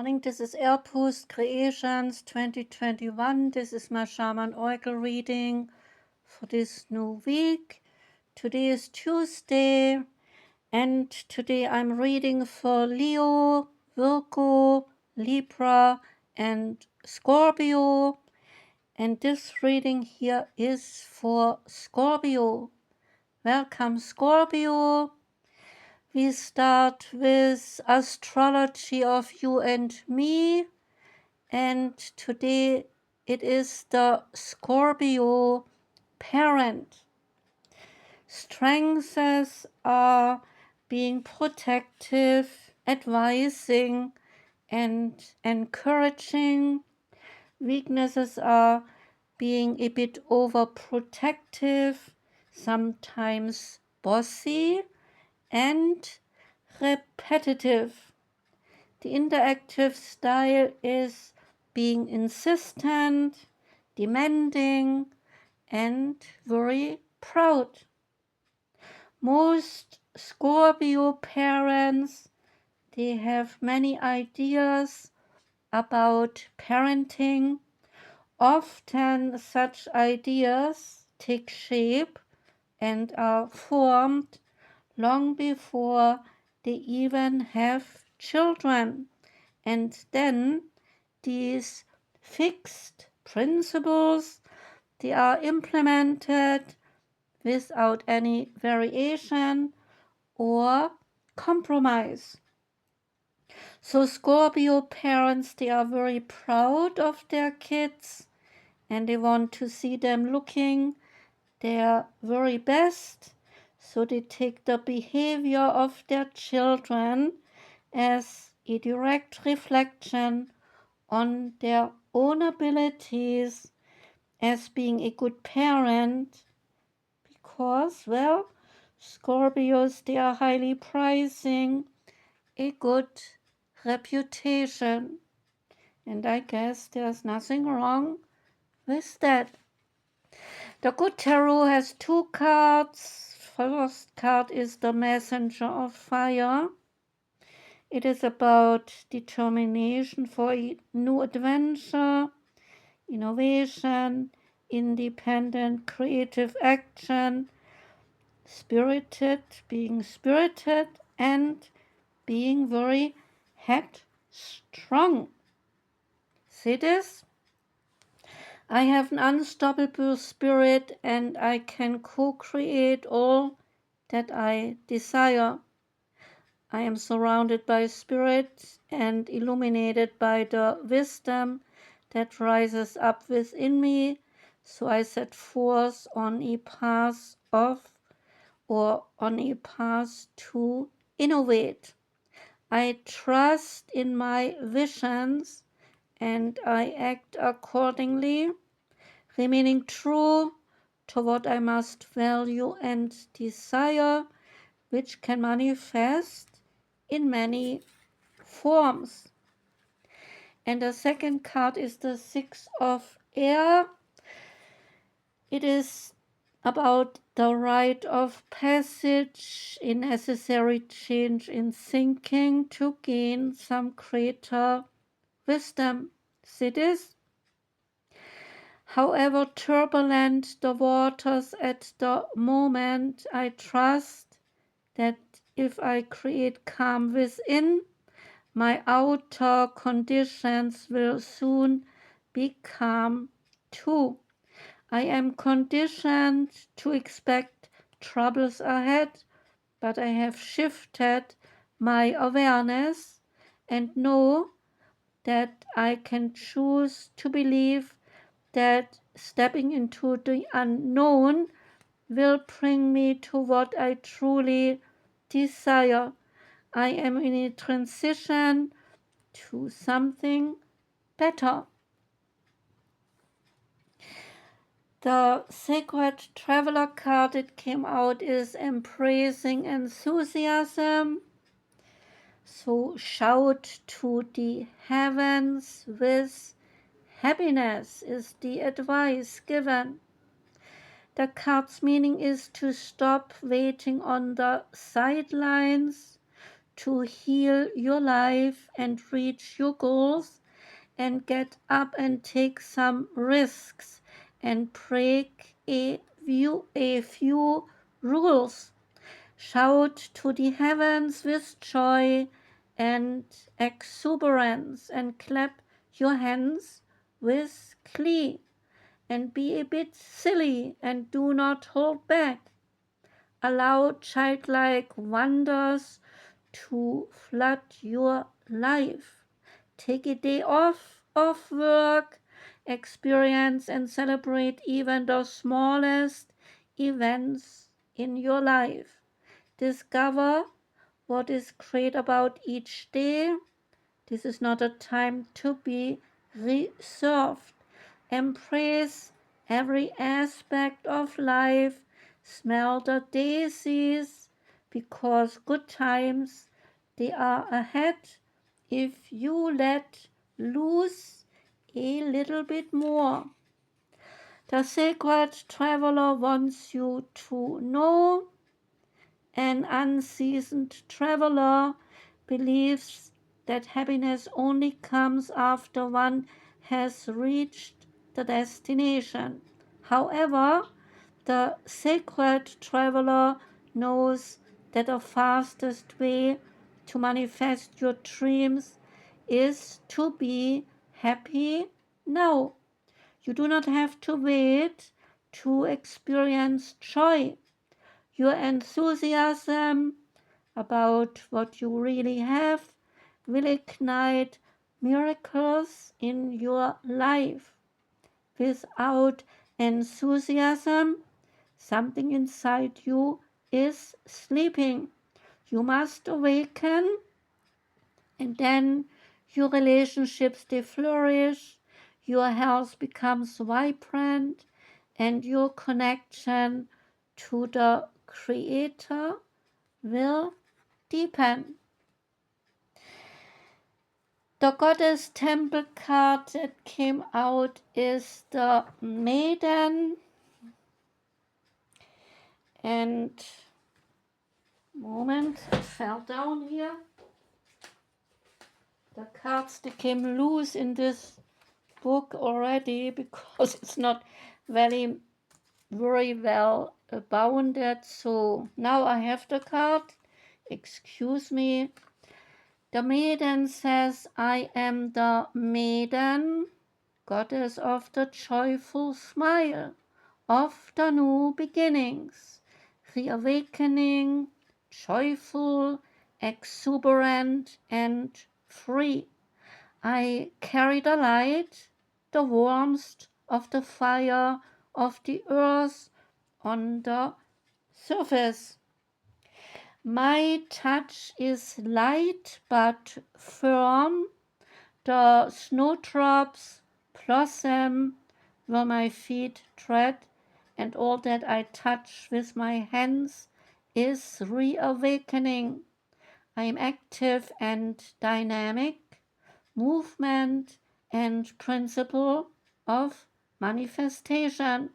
morning. This is Airpost Creations 2021. This is my Shaman Oracle reading for this new week. Today is Tuesday, and today I'm reading for Leo, Virgo, Libra, and Scorpio. And this reading here is for Scorpio. Welcome, Scorpio. We start with Astrology of you and me, and today it is the Scorpio parent. Strengths are being protective, advising, and encouraging. Weaknesses are being a bit overprotective, sometimes bossy, and repetitive. The interactive style is being insistent, demanding, and very proud. Most Scorpio parents, they have many ideas about parenting. Often such ideas take shape and are formed long before they even have children, and then these fixed principles, they are implemented without any variation or compromise. So Scorpio parents, they are very proud of their kids and they want to see them looking their very best. So they take the behavior of their children as a direct reflection on their own abilities as being a good parent, because, well, Scorpios, they are highly prizing a good reputation. And I guess there's nothing wrong with that. The good tarot has two cards. First card is the Messenger of Fire. It is about determination for a new adventure, innovation, independent creative action, being spirited, and being very headstrong. See this? I have an unstoppable spirit and I can co-create all that I desire. I am surrounded by spirit and illuminated by the wisdom that rises up within me, so I set forth on a path to innovate. I trust in my visions and I act accordingly, remaining true to what I must value and desire, which can manifest in many forms. And the second card is the Six of Air. It is about the rite of passage, a necessary change in thinking to gain some greater wisdom. See this? However turbulent the waters at the moment, I trust that if I create calm within, my outer conditions will soon be calm too. I am conditioned to expect troubles ahead, but I have shifted my awareness and know that I can choose to believe that stepping into the unknown will bring me to what I truly desire. I am in a transition to something better. The Sacred Traveler card that came out is embracing enthusiasm. So shout to the heavens with happiness is the advice given. The card's meaning is to stop waiting on the sidelines, to heal your life and reach your goals, and get up and take some risks and break a few rules. Shout to the heavens with joy and exuberance, and clap your hands with glee, and be a bit silly and do not hold back. Allow childlike wonders to flood your life. Take a day off of work, experience and celebrate even the smallest events in your life. Discover what is great about each day. This is not a time to be reserved. Embrace every aspect of life. Smell the daisies, because good times, they are ahead if you let loose a little bit more. The sacred traveler wants you to know. An unseasoned traveler believes that happiness only comes after one has reached the destination. However, the sacred traveler knows that the fastest way to manifest your dreams is to be happy now. You do not have to wait to experience joy. Your enthusiasm about what you really have will ignite miracles in your life. Without enthusiasm, something inside you is sleeping. You must awaken, and then your relationships, they flourish, your health becomes vibrant, and your connection to the Creator will deepen. The goddess temple card that came out is the Maiden, and moment, it fell down here. The cards, they came loose in this book already because it's not very well bounded. So now I have the card. Excuse me. The Maiden says, I am the Maiden, goddess of the joyful smile, of the new beginnings, reawakening, joyful, exuberant, and free. I carry the light, the warmth of the fire of the earth on the surface. My touch is light but firm. The snowdrops blossom where my feet tread, and all that I touch with my hands is reawakening. I am active and dynamic, movement and principle of manifestation.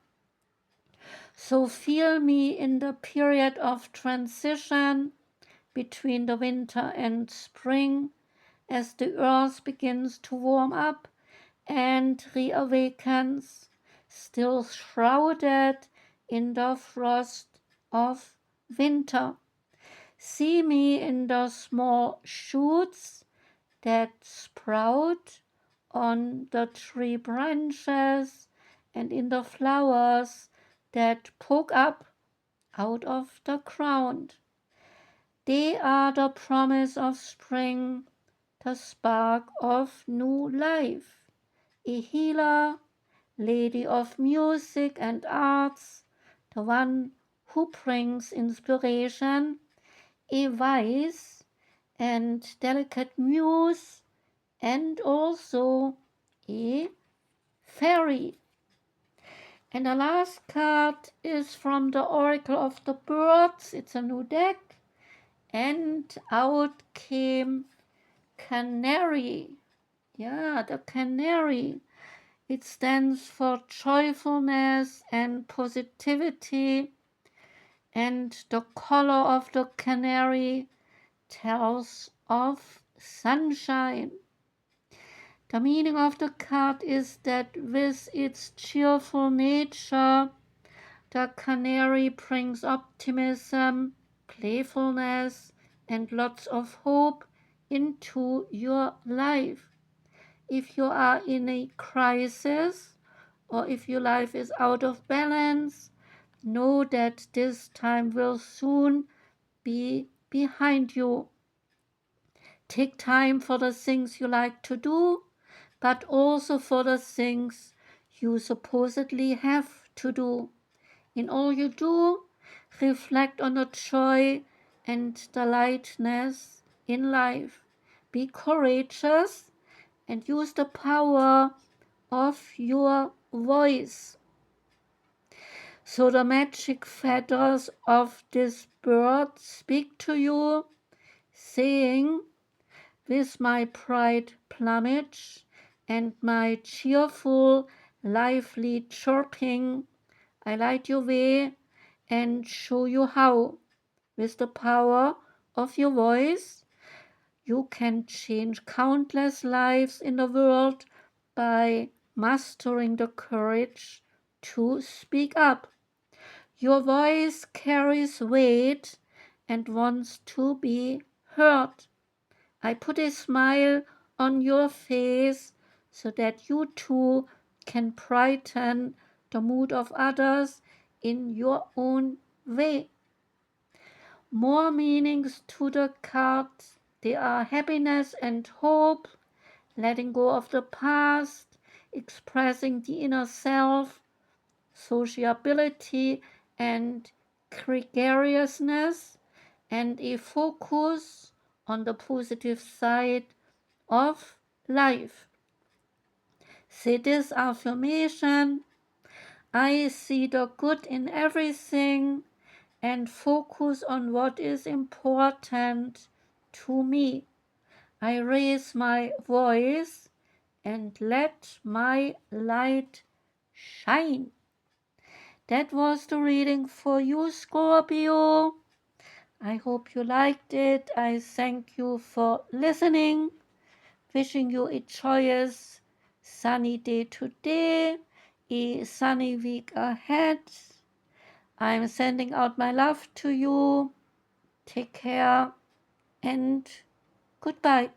So feel me in the period of transition between the winter and spring, as the earth begins to warm up and reawakens, still shrouded in the frost of winter. See me in the small shoots that sprout on the tree branches, and in the flowers that poke up out of the ground. They are the promise of spring, the spark of new life. A healer, lady of music and arts, the one who brings inspiration, a wise and delicate muse, and also a fairy. And the last card is from the Oracle of the Birds. It's a new deck. And out came Canary. Yeah, the Canary. It stands for joyfulness and positivity. And the color of the canary, tells of sunshine. The meaning of the card is that with its cheerful nature, the canary brings optimism, playfulness, and lots of hope into your life. If you are in a crisis or if your life is out of balance, know that this time will soon be behind you. Take time for the things you like to do, but also for the things you supposedly have to do. In all you do, reflect on the joy and the lightness in life. Be courageous and use the power of your voice. So the magic feathers of this bird speak to you, saying, with my bright plumage and my cheerful, lively chirping, I light your way and show you how, with the power of your voice, you can change countless lives in the world by mastering the courage to speak up. Your voice carries weight and wants to be heard. I put a smile on your face so that you too can brighten the mood of others in your own way. More meanings to the cards. They are happiness and hope, letting go of the past, expressing the inner self, sociability and gregariousness, and a focus on the positive side of life. Say this affirmation: I see the good in everything and focus on what is important to me. I raise my voice and let my light shine. That was the reading for you, Scorpio. I hope you liked it. I thank you for listening. Wishing you a joyous, sunny day today, a sunny week ahead. I'm sending out my love to you. Take care and goodbye.